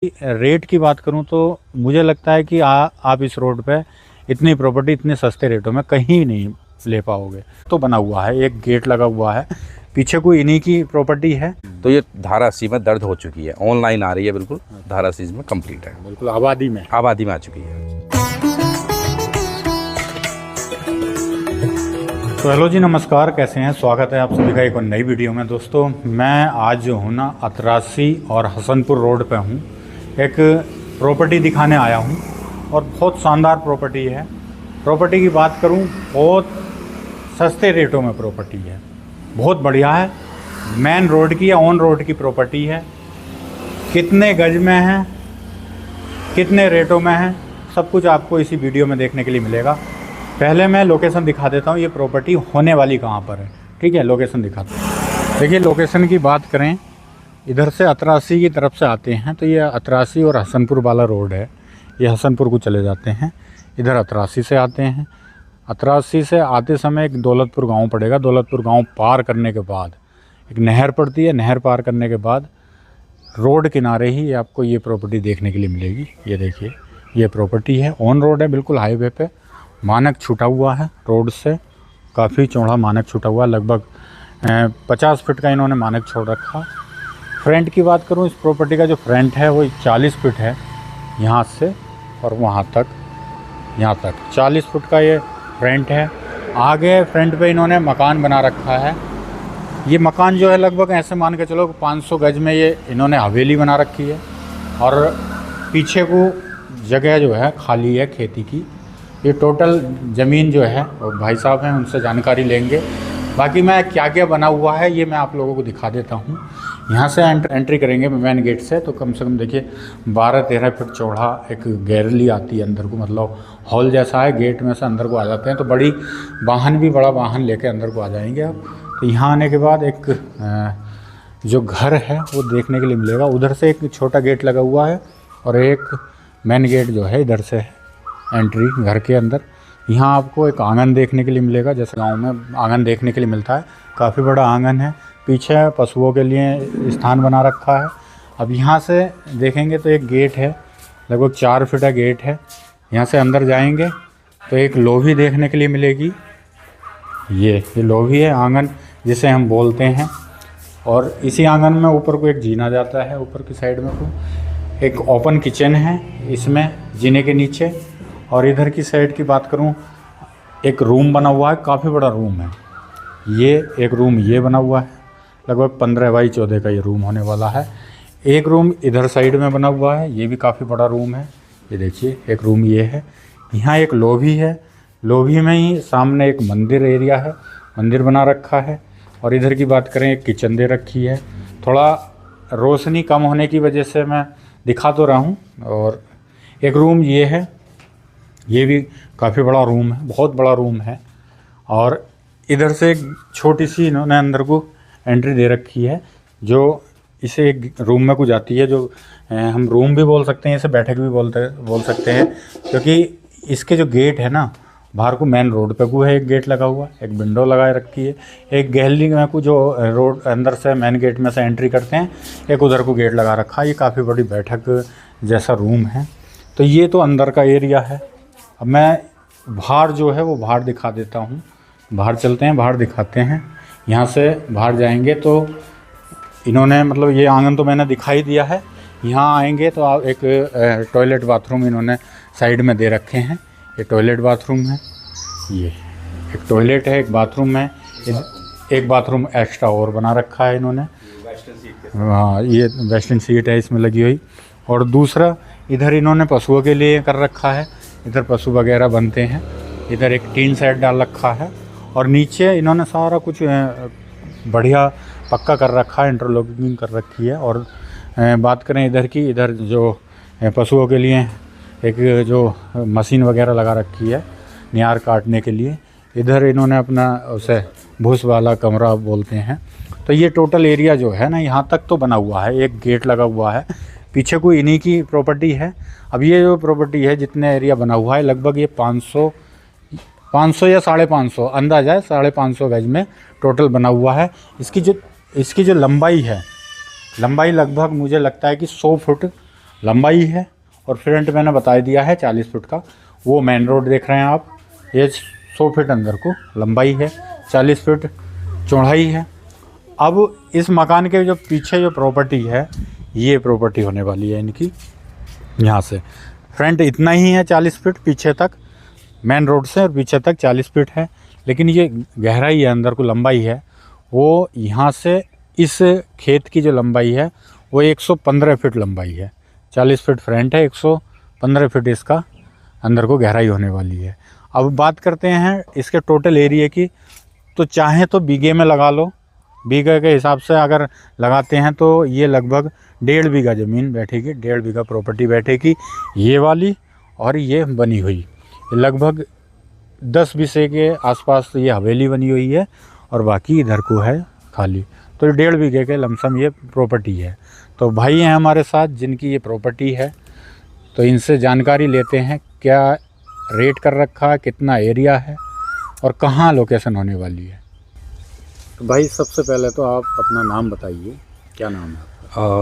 Rate की बात करूं तो मुझे लगता है कि आप इस रोड पे इतनी प्रॉपर्टी इतने सस्ते रेटों में कहीं नहीं ले पाओगे। तो बना हुआ है, एक गेट लगा हुआ है, पीछे कोई इन्हीं की प्रॉपर्टी है। तो ये धारा सी में दर्ज हो चुकी है, ऑनलाइन आ रही है, बिल्कुल धारा सी में कंप्लीट है, बिल्कुल आबादी में आ चुकी है। तो हेलो जी, नमस्कार, कैसे हैं? स्वागत है आप सभी का एक और नई वीडियो में। दोस्तों मैं आज जो हूँ ना अतरासी और हसनपुर रोड पे हूँ, एक प्रॉपर्टी दिखाने आया हूँ और बहुत शानदार प्रॉपर्टी है। प्रॉपर्टी की बात करूँ, बहुत सस्ते रेटों में प्रॉपर्टी है, बहुत बढ़िया है। मेन रोड की या ऑन रोड की प्रॉपर्टी है। कितने गज में है, कितने रेटों में है, सब कुछ आपको इसी वीडियो में देखने के लिए मिलेगा। पहले मैं लोकेशन दिखा देता हूँ, ये प्रॉपर्टी होने वाली कहाँ पर है। ठीक है, लोकेशन दिखाता हूँ। देखिए, लोकेशन की बात करें, इधर से अतरासी की तरफ से आते हैं तो ये अतरासी और हसनपुर वाला रोड है। ये हसनपुर को चले जाते हैं, इधर अतरासी से आते हैं। अतरासी से आते समय एक दौलतपुर गांव पड़ेगा। दौलतपुर गांव पार करने के बाद एक नहर पड़ती है। नहर पार करने के बाद रोड किनारे ही आपको ये प्रॉपर्टी देखने के लिए मिलेगी। ये देखिए, ये प्रॉपर्टी है, ऑन रोड है, बिल्कुल हाईवे पे। मानक छूटा हुआ है रोड से, काफ़ी चौड़ा मानक छूटा हुआ है, लगभग 50 फीट का इन्होंने मानक छोड़ रखा। फ्रंट की बात करूं, इस प्रॉपर्टी का जो फ्रंट है वो 40 फीट है, यहाँ से और वहाँ तक, यहाँ तक 40 फुट का ये फ्रंट है। आगे फ्रंट पे इन्होंने मकान बना रखा है। ये मकान जो है लगभग ऐसे मान के चलो 500 गज में ये इन्होंने हवेली बना रखी है और पीछे को जगह जो है खाली है खेती की। ये टोटल ज़मीन जो है और भाई साहब हैं, उनसे जानकारी लेंगे। बाकी मैं क्या क्या बना हुआ है ये मैं आप लोगों को दिखा देता हूँ। यहाँ से एंट्री करेंगे मेन गेट से तो कम से कम देखिए 12-13 फीट चौड़ा एक गैलरी आती है अंदर को, मतलब हॉल जैसा है। गेट में से अंदर को आ जाते हैं तो बड़ी वाहन भी, बड़ा वाहन लेके अंदर को आ जाएंगे आप। तो यहाँ आने के बाद एक जो घर है वो देखने के लिए मिलेगा। उधर से एक छोटा गेट लगा हुआ है और एक मेन गेट जो है इधर से एंट्री घर के अंदर। यहाँ आपको एक आंगन देखने के लिए मिलेगा, जैसे गांव में आंगन देखने के लिए मिलता है। काफ़ी बड़ा आंगन है, पीछे पशुओं के लिए स्थान बना रखा है। अब यहाँ से देखेंगे तो एक गेट है, लगभग 4 फीट का गेट है। यहाँ से अंदर जाएंगे तो एक लोभी देखने के लिए मिलेगी। ये लोभी है, आंगन जिसे हम बोलते हैं। और इसी आंगन में ऊपर को एक जीना जाता है, ऊपर की साइड में को एक ओपन किचन है इसमें जीने के नीचे। और इधर की साइड की बात करूं, एक रूम बना हुआ है, काफ़ी बड़ा रूम है। ये एक रूम ये बना हुआ है, लगभग 15x14 का ये रूम होने वाला है। एक रूम इधर साइड में बना हुआ है, ये भी काफ़ी बड़ा रूम है। ये देखिए, एक रूम ये है। यहाँ एक लोभी है, लोभी में ही सामने एक मंदिर एरिया है, मंदिर बना रखा है। और इधर की बात करें, एक किचन दे रखी है। थोड़ा रोशनी कम होने की वजह से मैं दिखा तो रहा हूँ। और एक रूम ये है, ये भी काफ़ी बड़ा रूम है, बहुत बड़ा रूम है। और इधर से एक छोटी सी इन्होंने अंदर को एंट्री दे रखी है, जो इसे एक रूम में को जाती है, जो हम रूम भी बोल सकते हैं, इसे बैठक भी बोल सकते हैं। क्योंकि इसके जो गेट है ना, बाहर को मेन रोड पे को है एक गेट लगा हुआ, एक विंडो लगाए रखी है। एक गैलरी में को जो रोड अंदर से मेन गेट में से एंट्री करते हैं, एक उधर को गेट लगा रखा है। ये काफ़ी बड़ी बैठक जैसा रूम है। तो ये तो अंदर का एरिया है। अब मैं बाहर जो है वो बाहर दिखा देता हूँ। बाहर चलते हैं, बाहर दिखाते हैं। यहाँ से बाहर जाएंगे तो इन्होंने, मतलब ये आंगन तो मैंने दिखाई दिया है। यहाँ आएंगे तो आप एक टॉयलेट बाथरूम इन्होंने साइड में दे रखे हैं। ये टॉयलेट बाथरूम है, ये एक टॉयलेट है, एक बाथरूम है, एक बाथरूम एक्स्ट्रा और बना रखा है इन्होंने। हाँ, ये वेस्टर्न सीट है इसमें लगी हुई। और दूसरा इधर इन्होंने पशुओं के लिए कर रखा है, इधर पशु वगैरह बनते हैं। इधर एक टीन सेट डाल रखा है और नीचे इन्होंने सारा कुछ बढ़िया पक्का कर रखा है, इंटरलॉकिंग कर रखी है। और बात करें इधर की, इधर जो पशुओं के लिए एक जो मशीन वगैरह लगा रखी है नियार काटने के लिए। इधर इन्होंने अपना उसे भूस वाला कमरा बोलते हैं। तो ये टोटल एरिया जो है ना, यहाँ तक तो बना हुआ है, एक गेट लगा हुआ है, पीछे कोई इन्हीं की प्रॉपर्टी है। अब ये जो प्रॉपर्टी है, जितने एरिया बना हुआ है, लगभग ये 500 या 550 अंदाजा है, 550 गज में टोटल बना हुआ है। इसकी जो लंबाई है, लंबाई लगभग मुझे लगता है कि 100 फुट लंबाई है और फ्रंट मैंने बता दिया है 40 फीट का। वो मेन रोड देख रहे हैं आप, ये 100 फीट अंदर को लंबाई है, 40 फीट चौड़ाई है। अब इस मकान के जो पीछे जो प्रॉपर्टी है, ये प्रॉपर्टी होने वाली है इनकी। यहाँ से फ्रंट इतना ही है 40 फीट पीछे तक, मेन रोड से और पीछे तक 40 फीट है, लेकिन ये गहराई है अंदर को, लंबाई है वो यहाँ से इस खेत की जो लंबाई है वो 115 फीट लंबाई है। 40 फीट फ्रंट है, 115 फीट इसका अंदर को गहराई होने वाली है। अब बात करते हैं इसके टोटल एरिया की, तो चाहे तो बीघे में लगा लो, बीघे के हिसाब से अगर लगाते हैं तो ये लगभग 1.5 बीघा ज़मीन बैठेगी, 1.5 बीघा प्रॉपर्टी बैठेगी ये वाली, और ये बनी हुई लगभग 10 बीसे के आसपास ये हवेली बनी हुई है और बाकी इधर को है खाली। तो 1.5 बीघे के लमसम ये प्रॉपर्टी है। तो भाई हैं हमारे साथ जिनकी ये प्रॉपर्टी है, तो इनसे जानकारी लेते हैं क्या रेट कर रखा है, कितना एरिया है और कहाँ लोकेशन होने वाली है। तो भाई सबसे पहले तो आप अपना नाम बताइए, क्या नाम है?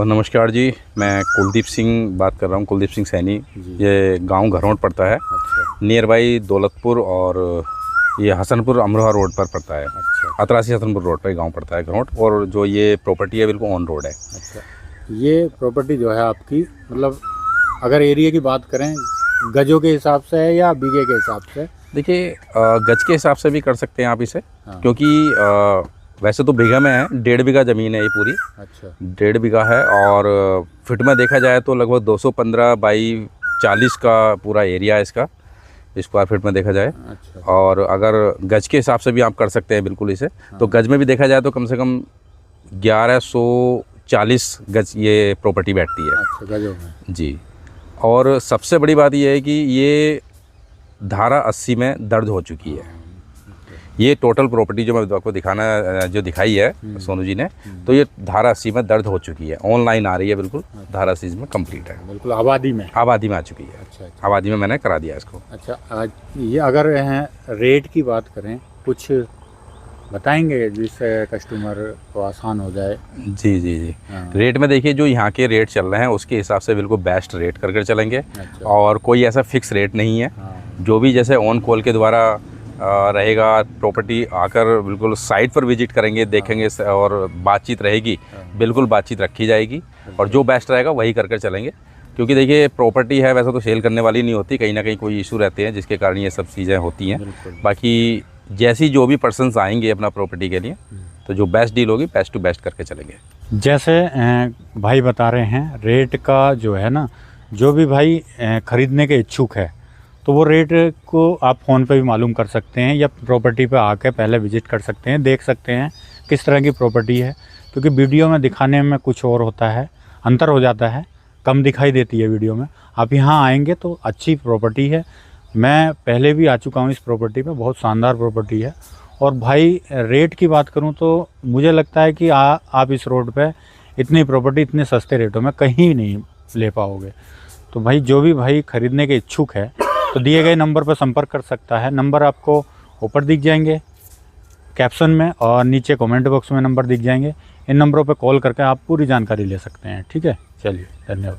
नमस्कार जी, मैं कुलदीप सिंह बात कर रहा हूँ, कुलदीप सिंह सैनी। ये गांव घरोट पड़ता है, अच्छा। नियर बाई दौलतपुर, और ये हसनपुर अमरोहा रोड पर पड़ता है। अच्छा। अतरासी हसनपुर रोड पर गांव पड़ता है घरोट, और जो ये प्रॉपर्टी है बिल्कुल ऑन रोड है। अच्छा, ये प्रॉपर्टी जो है आपकी, मतलब अगर एरिया की बात करें गजों के हिसाब से है या बीघे के हिसाब से? देखिए, गज के हिसाब से भी कर सकते हैं आप इसे। हाँ। क्योंकि वैसे तो बीघा में है, 1.5 बीघा ज़मीन है ये पूरी। अच्छा। 1.5 बीघा है, और फिट में देखा जाए तो लगभग 215 बाई 40 का पूरा एरिया है इसका, स्क्वायर फीट में देखा जाए। अच्छा। और अगर गज के हिसाब से भी आप कर सकते हैं बिल्कुल इसे। तो गज में भी देखा जाए तो कम से कम 1140 गज ये प्रॉपर्टी बैठती है। अच्छा, गजों में जी। और सबसे बड़ी बात ये है कि ये धारा 80 में दर्ज हो चुकी है। ये टोटल प्रॉपर्टी जो मैं आपको जो दिखाई है सोनू जी ने, तो ये धारा 80 में दर्ज हो चुकी है, ऑनलाइन आ रही है बिल्कुल। धारा 80 में कंप्लीट है, बिल्कुल आबादी में आ चुकी है। अच्छा। अच्छा। आबादी में मैंने करा दिया इसको। अच्छा, आज ये अगर रेट की बात करें, कुछ बताएंगे जिससे कस्टमर को आसान हो जाए? जी जी जी। हाँ। रेट में देखिए, जो यहाँ के रेट चल रहे हैं उसके हिसाब से बिल्कुल बेस्ट रेट करके चलेंगे। अच्छा। और कोई ऐसा फिक्स रेट नहीं है। हाँ। जो भी जैसे ऑन कॉल के द्वारा रहेगा, प्रॉपर्टी आकर बिल्कुल साइट पर विजिट करेंगे, देखेंगे और बातचीत रहेगी, बिल्कुल बातचीत रखी जाएगी। और जो बेस्ट रहेगा वही करके चलेंगे। क्योंकि देखिए, प्रॉपर्टी है वैसे तो सेल करने वाली नहीं होती, कहीं ना कहीं कोई इशू रहते हैं जिसके कारण ये सब चीज़ें होती हैं। बाकी जैसी जो भी पर्सन्स आएंगे अपना प्रॉपर्टी के लिए, तो जो बेस्ट डील होगी बेस्ट टू बेस्ट करके चलेंगे। जैसे भाई बता रहे हैं रेट का जो है ना, जो भी भाई ख़रीदने के इच्छुक है तो वो रेट को आप फ़ोन पे भी मालूम कर सकते हैं या प्रॉपर्टी पे आके पहले विजिट कर सकते हैं, देख सकते हैं किस तरह की प्रॉपर्टी है। क्योंकि वीडियो में दिखाने में कुछ और होता है, अंतर हो जाता है, कम दिखाई देती है वीडियो में। आप यहाँ आएंगे तो अच्छी प्रॉपर्टी है। मैं पहले भी आ चुका हूँ इस प्रॉपर्टी पे, बहुत शानदार प्रॉपर्टी है। और भाई रेट की बात करूँ तो मुझे लगता है कि आप इस रोड पे इतनी प्रॉपर्टी इतने सस्ते रेटों में कहीं नहीं ले पाओगे। तो भाई जो भी भाई ख़रीदने के इच्छुक है तो दिए गए नंबर पर संपर्क कर सकता है। नंबर आपको ऊपर दिख जाएंगे कैप्शन में, और नीचे कमेंट बॉक्स में नंबर दिख जाएंगे। इन नंबरों पर कॉल करके आप पूरी जानकारी ले सकते हैं। ठीक है, चलिए, धन्यवाद।